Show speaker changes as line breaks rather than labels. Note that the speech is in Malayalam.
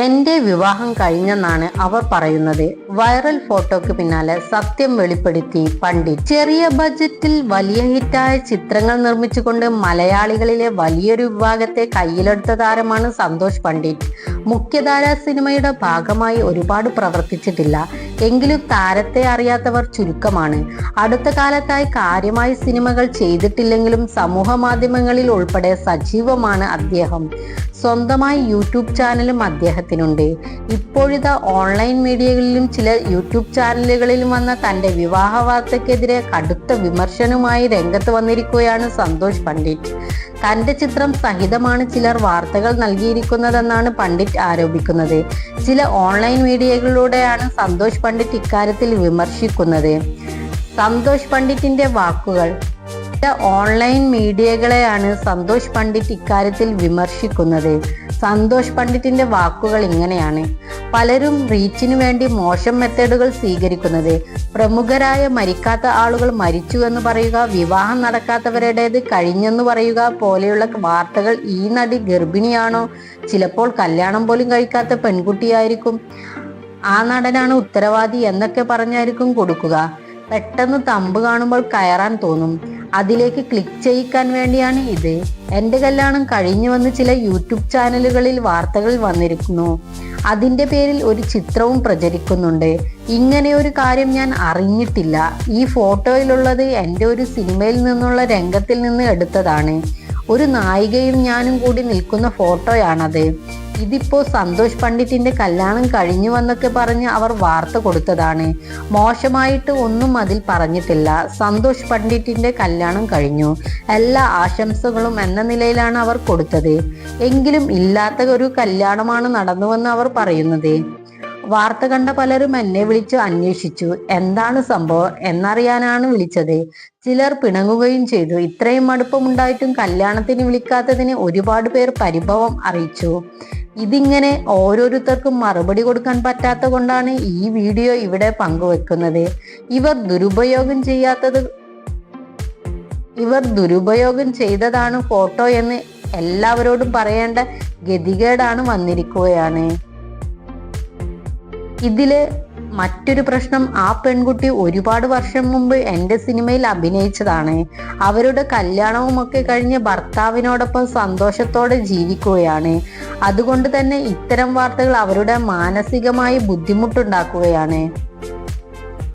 എന്റെ വിവാഹം കഴിഞ്ഞെന്നാണ് അവർ പറയുന്നത്. വൈറൽ ഫോട്ടോക്ക് പിന്നാലെ സത്യം വെളിപ്പെടുത്തി പണ്ഡിറ്റ്. ചെറിയ ബജറ്റിൽ വലിയ ഹിറ്റായ ചിത്രങ്ങൾ നിർമ്മിച്ചുകൊണ്ട് മലയാളികളിലെ വലിയൊരു വിഭാഗത്തെ കയ്യിലെടുത്ത താരമാണ് സന്തോഷ് പണ്ഡിറ്റ്. മുഖ്യധാരാ സിനിമയുടെ ഭാഗമായി ഒരുപാട് പ്രവർത്തിച്ചിട്ടില്ല എങ്കിലും താരത്തെ അറിയാത്തവർ ചുരുക്കമാണ്. അടുത്ത കാലത്തായി കാര്യമായി സിനിമകൾ ചെയ്തിട്ടില്ലെങ്കിലും സമൂഹ മാധ്യമങ്ങളിൽ ഉൾപ്പെടെ സജീവമാണ് അദ്ദേഹം. സ്വന്തമായി യൂട്യൂബ് ചാനലും അദ്ദേഹത്തിനുണ്ട്. ഇപ്പോഴിതാ ഓൺലൈൻ മീഡിയകളിലും ചില യൂട്യൂബ് ചാനലുകളിലും വന്ന തന്റെ വിവാഹ വാർത്തയ്ക്കെതിരെ കടുത്ത വിമർശനവുമായി രംഗത്ത് വന്നിരിക്കുകയാണ് സന്തോഷ് പണ്ഡിറ്റ്. തന്റെ ചിത്രം സഹിതമാണ് ചിലർ വാർത്തകൾ നൽകിയിരിക്കുന്നതെന്നാണ് പണ്ഡിറ്റ് ആരോപിക്കുന്നത്. ചില ഓൺലൈൻ മീഡിയകളിലൂടെയാണ് സന്തോഷ് പണ്ഡിറ്റ് ഇക്കാര്യത്തിൽ വിമർശിക്കുന്നത്. സന്തോഷ് പണ്ഡിറ്റിന്റെ വാക്കുകൾ. ഓൺലൈൻ മീഡിയകളെയാണ് സന്തോഷ് പണ്ഡിറ്റ് ഇക്കാര്യത്തിൽ വിമർശിക്കുന്നത്. സന്തോഷ് പണ്ഡിറ്റിന്റെ വാക്കുകൾ ഇങ്ങനെയാണ്: പലരും റീച്ചിനു വേണ്ടി മോശം മെത്തേഡുകൾ സ്വീകരിക്കുന്നത്. പ്രമുഖരായ മരിക്കാത്ത ആളുകൾ മരിച്ചു എന്ന് പറയുക, വിവാഹം നടക്കാത്തവരുടേത് കഴിഞ്ഞെന്ന് പറയുക പോലെയുള്ള വാർത്തകൾ. ഈ നടി ഗർഭിണിയാണോ? ചിലപ്പോൾ കല്യാണം പോലും കഴിക്കാത്ത പെൺകുട്ടിയായിരിക്കും. ആ നടനാണ് ഉത്തരവാദി എന്നൊക്കെ പറഞ്ഞായിരിക്കും കൊടുക്കുക. പെട്ടെന്ന് തമ്പ് കാണുമ്പോൾ കയറാൻ തോന്നും. അതിലേക്ക് ക്ലിക്ക് ചെയ്യിക്കാൻ വേണ്ടിയാണ് ഇത്. എന്റെ കല്യാണം കഴിഞ്ഞുവെന്ന് ചില യൂട്യൂബ് ചാനലുകളിൽ വാർത്തകൾ വന്നിരിക്കുന്നു. അതിന്റെ പേരിൽ ഒരു ചിത്രവും പ്രചരിക്കുന്നുണ്ട്. ഇങ്ങനെ ഒരു കാര്യം ഞാൻ അറിഞ്ഞിട്ടില്ല. ഈ ഫോട്ടോയിലുള്ളത് എൻ്റെ ഒരു സിനിമയിൽ നിന്നുള്ള രംഗത്തിൽ നിന്ന് എടുത്തതാണ്. ഒരു നായികയും ഞാനും കൂടി നിൽക്കുന്ന ഫോട്ടോയാണത്. ഇതിപ്പോ സന്തോഷ് പണ്ഡിറ്റിന്റെ കല്യാണം കഴിഞ്ഞുവെന്നൊക്കെ പറഞ്ഞ് അവർ വാർത്ത കൊടുത്തതാണ്. മോശമായിട്ട് ഒന്നും അതിൽ പറഞ്ഞിട്ടില്ല. സന്തോഷ് പണ്ഡിറ്റിന്റെ കല്യാണം കഴിഞ്ഞു, എല്ലാ ആശംസകളും എന്ന നിലയിലാണ് അവർ കൊടുത്തത്. എങ്കിലും ഇല്ലാത്ത ഒരു കല്യാണമാണ് നടന്നുവെന്ന് അവർ പറയുന്നത്. വാർത്ത കണ്ട പലരും എന്നെ വിളിച്ച് അന്വേഷിച്ചു, എന്താണ് സംഭവം എന്നറിയാനാണ് വിളിച്ചത്. ചിലർ പിണങ്ങുകയും ചെയ്തു. ഇത്രയും അടുപ്പമുണ്ടായിട്ടും കല്യാണത്തിന് വിളിക്കാത്തതിന് ഒരുപാട് പേർ പരിഭവം അറിയിച്ചു. ഇതിങ്ങനെ ഓരോരുത്തർക്കും മറുപടി കൊടുക്കാൻ പറ്റാത്ത കൊണ്ടാണ് ഈ വീഡിയോ ഇവിടെ പങ്കുവെക്കുന്നത്. ഇവർ ദുരുപയോഗം ചെയ്തതാണ് ഫോട്ടോ എന്ന് എല്ലാവരോടും പറയേണ്ട ഗതികേടാണ് വന്നിരിക്കുകയാണ്. ഇതില് മറ്റൊരു പ്രശ്നം, ആ പെൺകുട്ടി ഒരുപാട് വർഷം മുമ്പ് എൻ്റെ സിനിമയിൽ അഭിനയിച്ചതാണ്. അവരുടെ കല്യാണവുമൊക്കെ കഴിഞ്ഞ് ഭർത്താവിനോടൊപ്പം സന്തോഷത്തോടെ ജീവിക്കുകയാണ്. അതുകൊണ്ട് തന്നെ ഇത്തരം വാർത്തകൾ അവരുടെ മാനസികമായി ബുദ്ധിമുട്ടുണ്ടാക്കുകയാണ്.